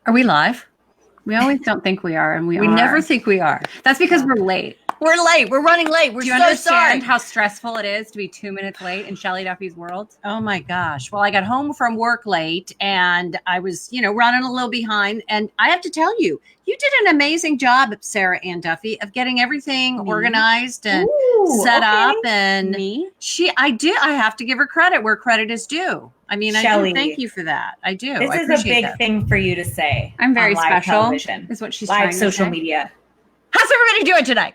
Are we live? We always don't think we are, and we never think we are. That's because we're late. We're late. We're running late. We're Do you so understand sorry. how stressful it is to be 2 minutes late in Shelley Duffy's world? Oh my gosh. Well, I got home from work late and I was, running a little behind. And I have to tell you, you did an amazing job, Sarah and Duffy, of getting everything organized and set up. And I have to give her credit where credit is due. I mean, Shelley, I do thank you for that. I do. This is a big thing for you to say. I'm very special. Television, is what she's live trying social to say. media. How's everybody doing tonight?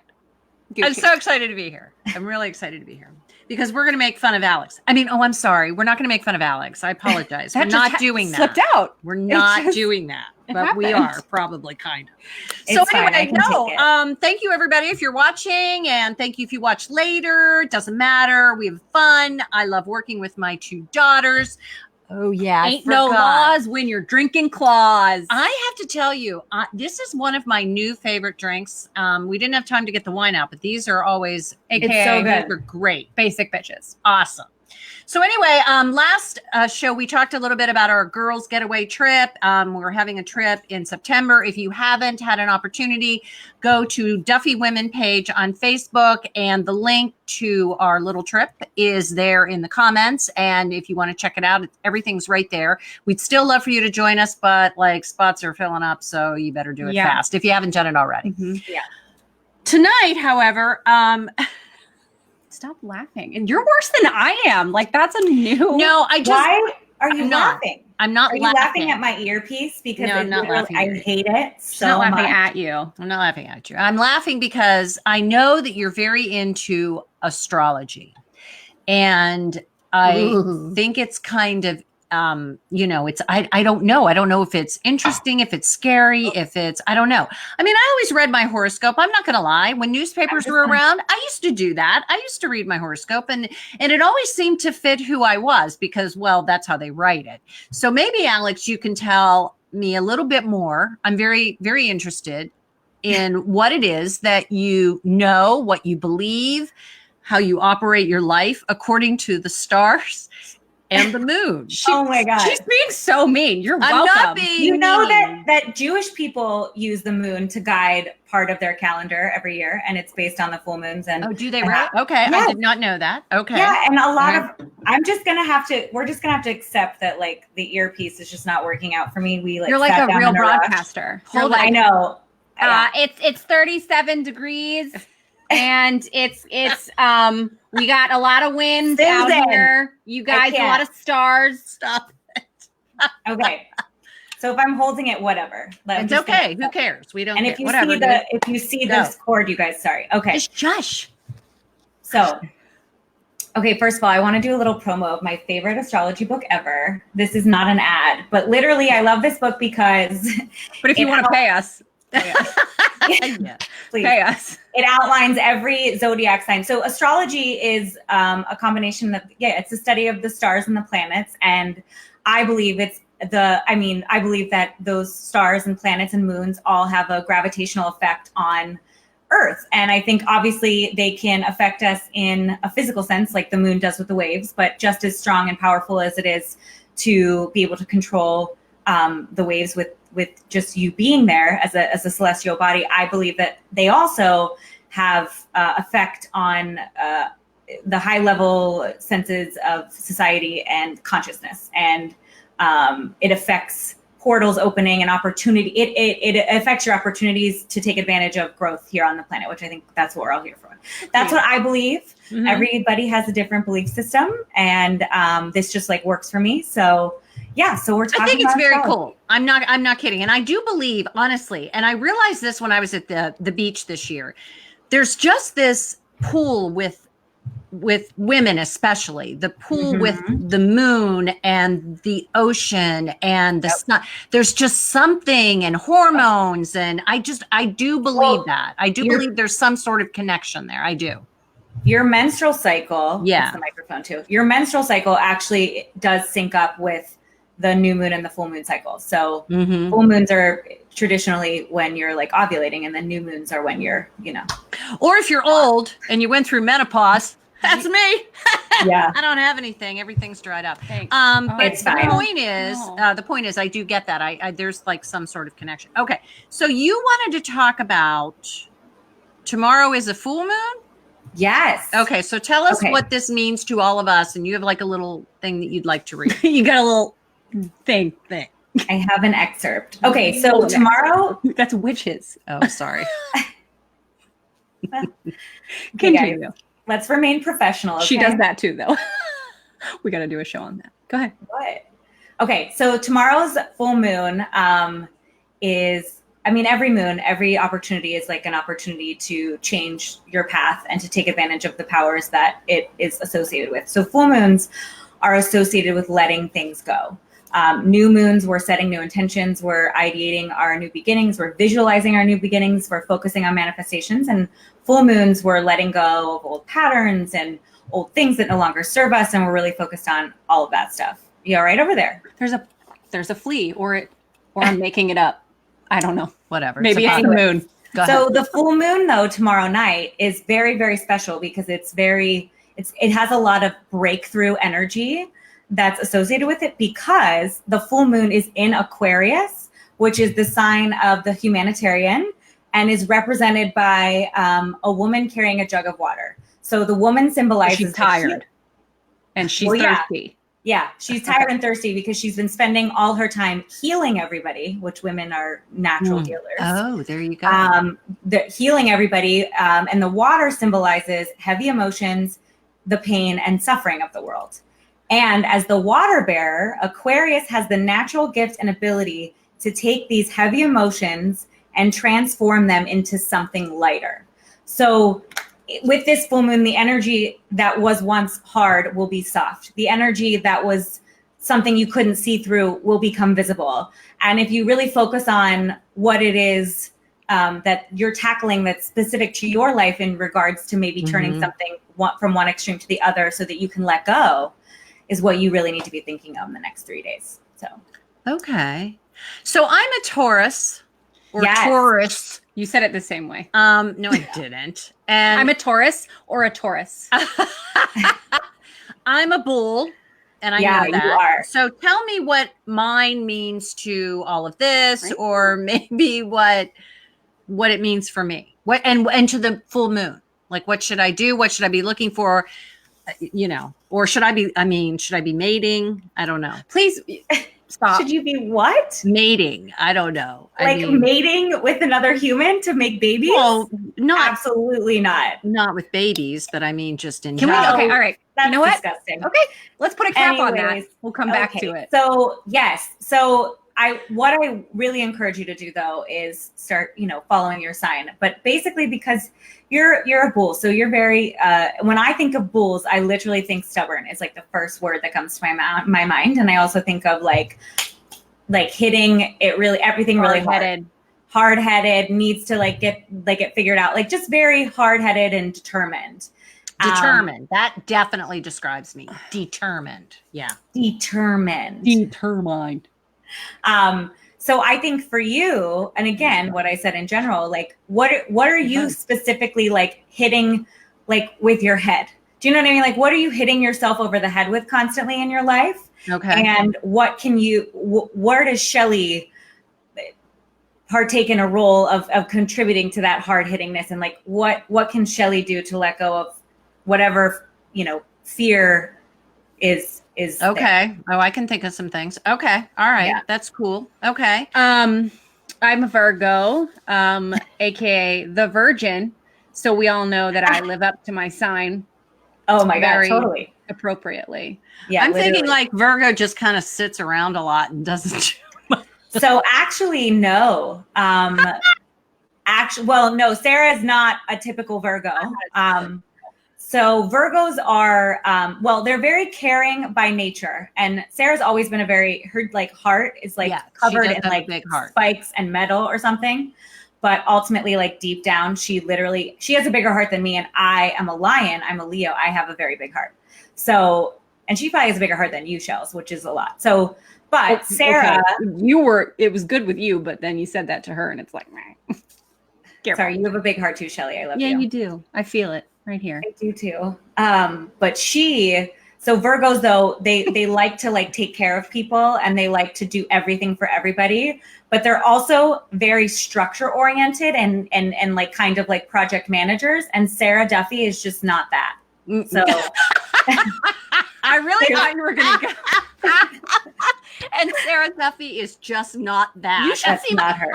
Gucci. I'm so excited to be here. I'm really excited to be here because we're going to make fun of Alex. I'm sorry. We're not going to make fun of Alex. I apologize. We're not doing that. Slipped out. We're not doing that, but we are probably kind of. So anyway, thank you everybody if you're watching, and thank you if you watch later. It doesn't matter. We have fun. I love working with my two daughters. Oh yeah, ain't no laws when you're drinking claws. I have to tell you, this is one of my new favorite drinks. We didn't have time to get the wine out, but these are always, AKA, so good. These are great, basic bitches. Awesome. So anyway, last show we talked a little bit about our girls' getaway trip. We're having a trip in September. If you haven't had an opportunity, go to Duffy Women page on Facebook, and the link to our little trip is there in the comments. And if you want to check it out, everything's right there. We'd still love for you to join us, but spots are filling up, so you better do it fast if you haven't done it already. Mm-hmm. Yeah. Tonight, however, stop laughing. And you're worse than I am. That's a new. No, I just. Why are you laughing? I'm not laughing. Are you laughing at my earpiece? Because I'm not laughing. I hate it so much. I'm not laughing at you. I'm not laughing at you. I'm laughing because I know that you're very into astrology. And I think it's kind of, it's, I don't know. I don't know if it's interesting, if it's scary, I don't know. I always read my horoscope. I'm not going to lie. When newspapers were around, I used to do that. I used to read my horoscope and it always seemed to fit who I was because, well, that's how they write it. So maybe Alex, you can tell me a little bit more. I'm very, very interested in what it is that you know, what you believe, how you operate your life according to the stars and the moon. Oh my God. She's being so mean. You're welcome. I'm not being mean. that Jewish people use the moon to guide part of their calendar every year, and it's based on the full moons. And do they really? Okay. Yeah. I did not know that. Okay. Yeah, and a lot of we're just gonna have to accept that the earpiece is just not working out for me. You're like a real broadcaster. I know. It's 37 degrees. And it's we got a lot of winds out here. You guys, a lot of stars. Stop it. Okay. So if I'm holding it, whatever. It's okay. Who cares? We don't. And if you see this cord, you guys, sorry. Okay. Just shush. So, okay. First of all, I want to do a little promo of my favorite astrology book ever. This is not an ad, but literally, I love this book because. But if you want to pay us. Yeah, please. Pay us. It outlines every zodiac sign. So astrology is a combination of, it's the study of the stars and the planets. And I believe I believe that those stars and planets and moons all have a gravitational effect on Earth. And I think obviously they can affect us in a physical sense, like the moon does with the waves, but just as strong and powerful as it is to be able to control the waves with just you being there as a celestial body, I believe that they also have effect on the high level senses of society and consciousness, and it affects portals opening and opportunity. It affects your opportunities to take advantage of growth here on the planet, which I think that's what we're all here for. That's what I believe. Mm-hmm. Everybody has a different belief system, and this just works for me. So. Yeah, so we're talking. I think it's very astrology. cool. I'm not kidding, and I do believe, honestly, and I realized this when I was at the beach this year. There's just this pool with women, especially the pool with the moon and the ocean and the sun. There's just something, and hormones, and I do believe that. I do believe there's some sort of connection there. I do. Your menstrual cycle. Yeah, the microphone too. Your menstrual cycle actually does sync up with the new moon and the full moon cycle. So full moons are traditionally when you're ovulating, and then new moons are when you're, Or if you're old and you went through menopause, That's me. Yeah. I don't have anything. Everything's dried up. Thanks. But It's fine. the point is, I do get that. I there's like some sort of connection. Okay, so you wanted to talk about tomorrow is a full moon. Yes. Okay, so tell us what this means to all of us, and you have like a little thing that you'd like to read. You got a little thing. I have an excerpt. Okay, so tomorrow. That's witches. Oh, sorry. Okay, guys, let's remain professional. Okay? She does that too, though. We got to do a show on that. Go ahead. What? Okay, so tomorrow's full moon is, I mean, every opportunity is like an opportunity to change your path and to take advantage of the powers that it is associated with. So full moons are associated with letting things go. New moons, we're setting new intentions, we're ideating our new beginnings, we're visualizing our new beginnings, we're focusing on manifestations. And full moons, we're letting go of old patterns and old things that no longer serve us, and we're really focused on all of that stuff. You all right over there? There's a flea, or I'm making it up. I don't know. Whatever. Maybe it's the moon. Go ahead. So the full moon, though, tomorrow night is very, very special because it has a lot of breakthrough energy that's associated with it, because the full moon is in Aquarius, which is the sign of the humanitarian, and is represented by a woman carrying a jug of water. So the woman symbolizes she's tired and she's thirsty. Yeah, she's tired and thirsty because she's been spending all her time healing everybody, which women are natural healers. Oh, there you go. Healing everybody, and the water symbolizes heavy emotions, the pain and suffering of the world. And as the water bearer, Aquarius has the natural gift and ability to take these heavy emotions and transform them into something lighter. So with this full moon, the energy that was once hard will be soft. The energy that was something you couldn't see through will become visible. And if you really focus on what it is that you're tackling that's specific to your life in regards to maybe turning something from one extreme to the other so that you can let go, is what you really need to be thinking of in the next 3 days. So, okay. So I'm a Taurus or Yes. Taurus. You said it the same way. No, I didn't. And I'm a Taurus or a Taurus. I'm a bull, and I Yeah, know that. you are. So tell me what mine means to all of this, or maybe what it means for me. What and to the full moon. Like, what should I do? What should I be looking for? Or should I be mating? I don't know. Please stop. should you be what? Mating. I don't know. Mating with another human to make babies? Well, not Absolutely not. with babies, but I mean just in Can we? general. Okay, all right. That's You know what? disgusting. Okay, let's put a cap on that. Anyways, We'll come back Okay, to it. So yes. So what I really encourage you to do though is start, following your sign. But basically because you're a bull. So you're very when I think of bulls, I literally think stubborn is like the first word that comes to my mind. And I also think of like hitting it really, everything really hard-headed, needs to get it figured out, like just very hard-headed and determined. Determined. That definitely describes me. Determined. Yeah. Determined. So I think for you, and again, what I said in general, what are you specifically hitting with your head? Do you know what I mean? What are you hitting yourself over the head with constantly in your life? Okay. And where does Shelley partake in a role of contributing to that hard hittingness? And what can Shelley do to let go of whatever, fear is okay. there? Oh, I can think of some things. Okay. All right. Yeah. That's cool. Okay. I'm a Virgo, aka the Virgin. So we all know that I live up to my sign. Oh my God, very totally. Appropriately. Yeah, I'm literally. thinking Virgo just kind of sits around a lot and doesn't do much. So actually, no. No, Sarah is not a typical Virgo. So Virgos are, they're very caring by nature. And Sarah's always been her heart is covered in big heart. spikes and metal or something. But ultimately, deep down, she has a bigger heart than me. And I am a lion. I'm a Leo. I have a very big heart. So, and she probably has a bigger heart than you, Shells, which is a lot. So, but Sarah, okay. It was good with you, but then you said that to her and it's like, meh. Sorry, you have a big heart too, Shelley. I love you. Yeah, you do. I feel it. right here. I do too. But so Virgos though, they like to like take care of people and they like to do everything for everybody, but they're also very structure oriented and like kind of like project managers. And Sarah Duffy is just not that. So I really thought you were going to go. And Sarah Duffy is just not that. You should that's not her.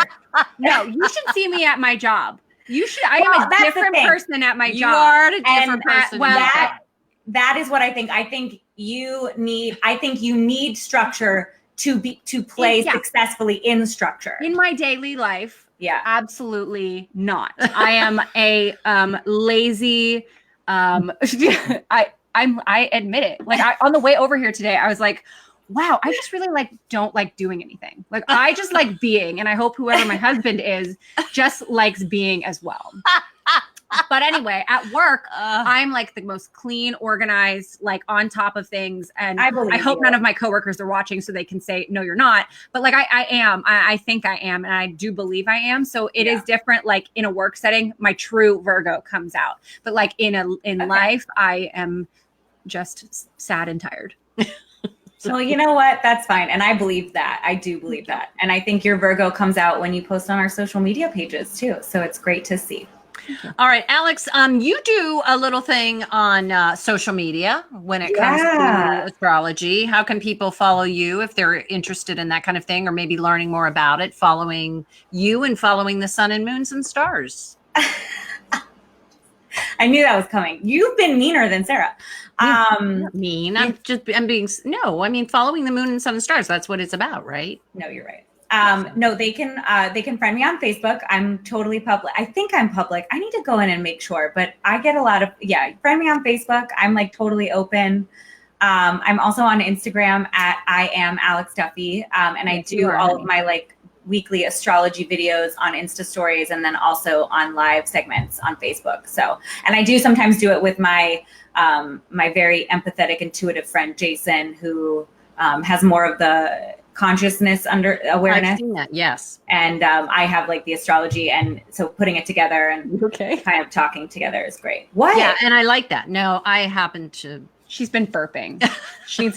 No, you should see me at my job. You should. I am a different person at my job. You are a different person. That is what I think. I think you need structure to play successfully in structure. In my daily life, yeah, absolutely not. I am a lazy. I admit it. Like on the way over here today, I was like, wow, I just really don't like doing anything. Like I just like being, and I hope whoever my husband is just likes being as well. But anyway, at work, I'm like the most clean, organized, like on top of things. And I hope none of my coworkers are watching so they can say, no, you're not. But like I am, I think I am, and I do believe I am. So it is different. Like in a work setting, my true Virgo comes out. But like in life, I am just sad and tired. Well, you know what? That's fine. And I believe that. I do believe that. And I think your Virgo comes out when you post on our social media pages too. So it's great to see. All right, Alex, you do a little thing on social media when it comes to astrology. How can people follow you if they're interested in that kind of thing, or maybe learning more about it, following you and following the sun and moons and stars? I knew that was coming. You've been meaner than Sarah. Mean. I'm being, no, I mean, following the moon and sun and stars. That's what it's about, right? No, you're right. No, they can friend me on Facebook. I'm totally public. I think I'm public. I need to go in and make sure, but I get a lot of, friend me on Facebook. I'm like totally open. I'm also on Instagram at I am Alex Duffy. And I do all of my like weekly astrology videos on Insta stories and then also on live segments on Facebook. So, and I do sometimes do it with my, my very empathetic, intuitive friend, Jason, who has more of the consciousness under awareness. I've seen that, yes. And I have like the astrology, and so putting it together and kind of talking together is great. What? Yeah, and I like that. No, I happen to. She's been burping. She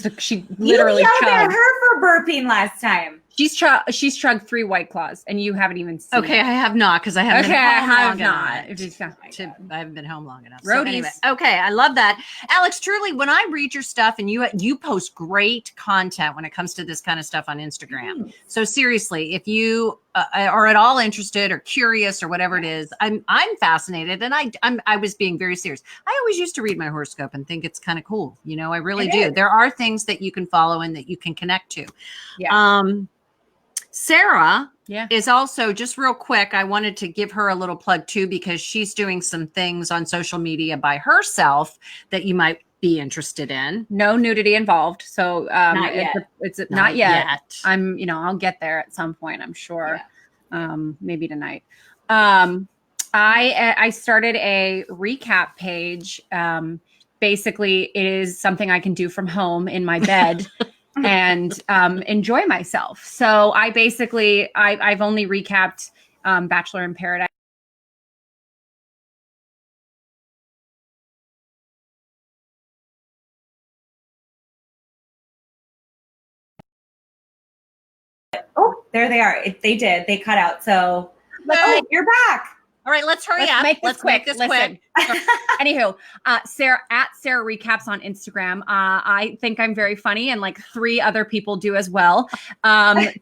literally you yelled at her for burping last time. She's chugged 3 White Claws, and you haven't even seen it. I have not, because I haven't been home long enough. I haven't been home long enough. So anyway, okay, I love that. Alex, truly, when I read your stuff, and you post great content when it comes to this kind of stuff on Instagram. So seriously, if you are at all interested or curious or whatever it is, I'm fascinated, and I was being very serious. I always used to read my horoscope and think it's kind of cool. You know, I really do. There are things that you can follow and that you can connect to. Yeah. Sarah is also, just real quick, I wanted to give her a little plug too, because she's doing some things on social media by herself that you might be interested in. No nudity involved. So not yet. It's not yet. I'll get there at some point, I'm sure. Yeah. Maybe tonight. I started a recap page. Basically, it is something I can do from home in my bed. And enjoy myself. So I basically, I've only recapped Bachelor in Paradise. Oh, there they are. They did. They cut out. So, you're back. All right, let's hurry up. Let's make this quick. Anywho, Sarah Recaps on Instagram. I think I'm very funny, and like 3 other people do as well.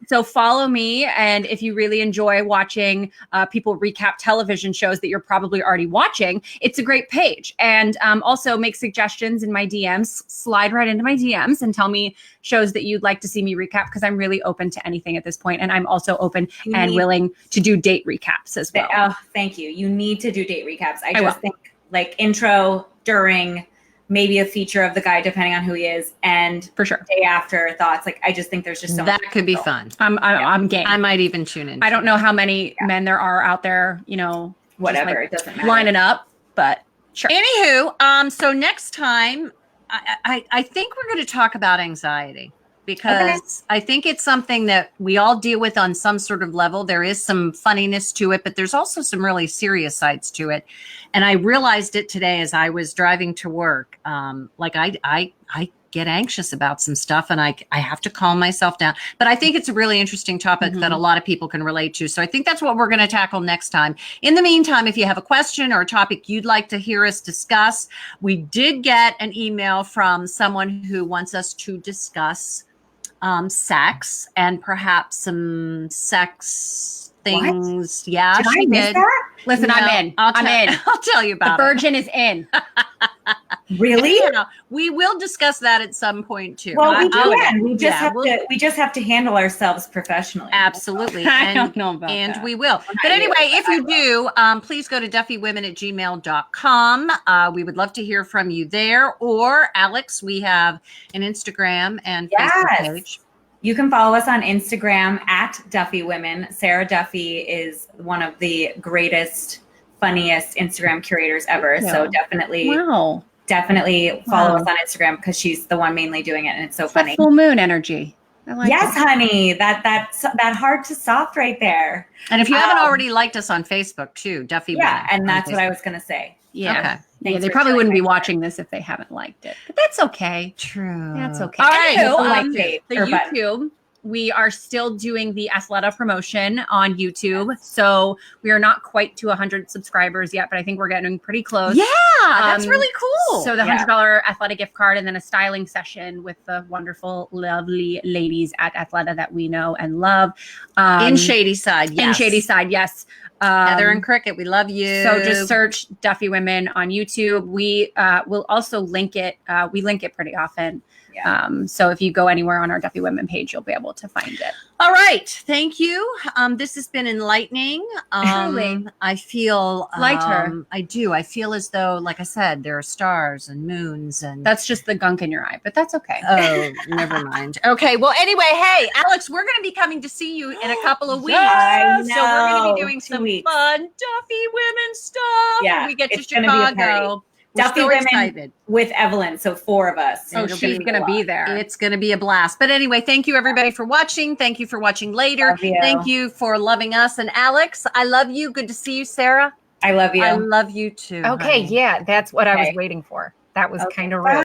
So follow me, and if you really enjoy watching people recap television shows that you're probably already watching, it's a great page. And also make suggestions in my DMs. Slide right into my DMs and tell me shows that you'd like to see me recap, because I'm really open to anything at this point, and I'm also open and willing to do date recaps as well. Oh, thank you. You need to do date recaps. I just think like intro, during, maybe a feature of the guy depending on who he is, and for sure day after thoughts. Like I just think there's just so that much could be fun. I'm game. I might even tune in. I don't know how many men there are out there, whatever, it doesn't matter, lining up, but sure. Anywho, so next time I think we're going to talk about anxiety. because I think it's something that we all deal with on some sort of level. There is some funniness to it, but there's also some really serious sides to it. And I realized it today as I was driving to work. Like I get anxious about some stuff and I have to calm myself down. But I think it's a really interesting topic that a lot of people can relate to. So I think that's what we're going to tackle next time. In the meantime, if you have a question or a topic you'd like to hear us discuss, we did get an email from someone who wants us to discuss sex and perhaps some sex things. What? Yeah, Did she I miss did. that? Listen, No, I'm in. I'm in. I'll tell you about The it. virgin is in. Really? Yeah, we will discuss that at some point too. Well, we I'll- can. We just yeah, we just have to handle ourselves professionally. Absolutely. I don't know about And that. we will. But anyway, if you do, please go to duffywomen@gmail.com. We would love to hear from you there. Or Alex, we have an Instagram and Facebook page. You can follow us on Instagram at Duffy Women. Sarah Duffy is one of the greatest, funniest Instagram curators ever. Thank you. So definitely follow us on Instagram because she's the one mainly doing it, and it's so funny. That full moon energy. I like Yes, it. honey. That hard to soft right there. And if you haven't already liked us on Facebook too, Duffy Women. Yeah, and on that's what I Facebook. was gonna say. Yeah. Okay. Yeah, Thanks they for probably sharing wouldn't be my watching this if they haven't liked it. But that's okay. True. That's okay. All right. Anywho, Like the or button. YouTube, we are still doing the Athleta promotion on YouTube. So we are not quite to 100 subscribers yet, but I think we're getting pretty close. Yeah, that's Um, really cool. So the Yeah. $100 Athleta gift card and then a styling session with the wonderful, lovely ladies at Athleta that we know and love. in Shady Side, yes. In Shady Side, yes. Heather and Cricket, we love you. So just search Duffy Women on YouTube. We will also link it. We link it pretty often. Yeah. So if you go anywhere on our Duffy Women page, you'll be able to find it. All right. Thank you. This has been enlightening. Truly. I feel Liked her. I do. I feel as though, like I said, there are stars and moons and That's just the gunk in your eye, but that's okay. oh, never mind. Okay. Well, anyway, hey, Alex, we're going to be coming to see you in a couple of weeks. I So we're going to know. be doing 2 some weeks. fun Duffy Women stuff. Yeah, when we get to it's gonna be a Chicago. party. We're Duffy so Women excited. with Evelyn, so 4 of us. Oh, It'll she's be going to a be lot. there. It's going to be a blast. But anyway, thank you everybody for watching. Thank you for watching later. Love you. Thank you for loving us. And Alex, I love you. Good to see you, Sarah. I love you. I love you too. Okay, honey. yeah, that's what I was Okay. waiting for. That was Okay, kind of bye. rude.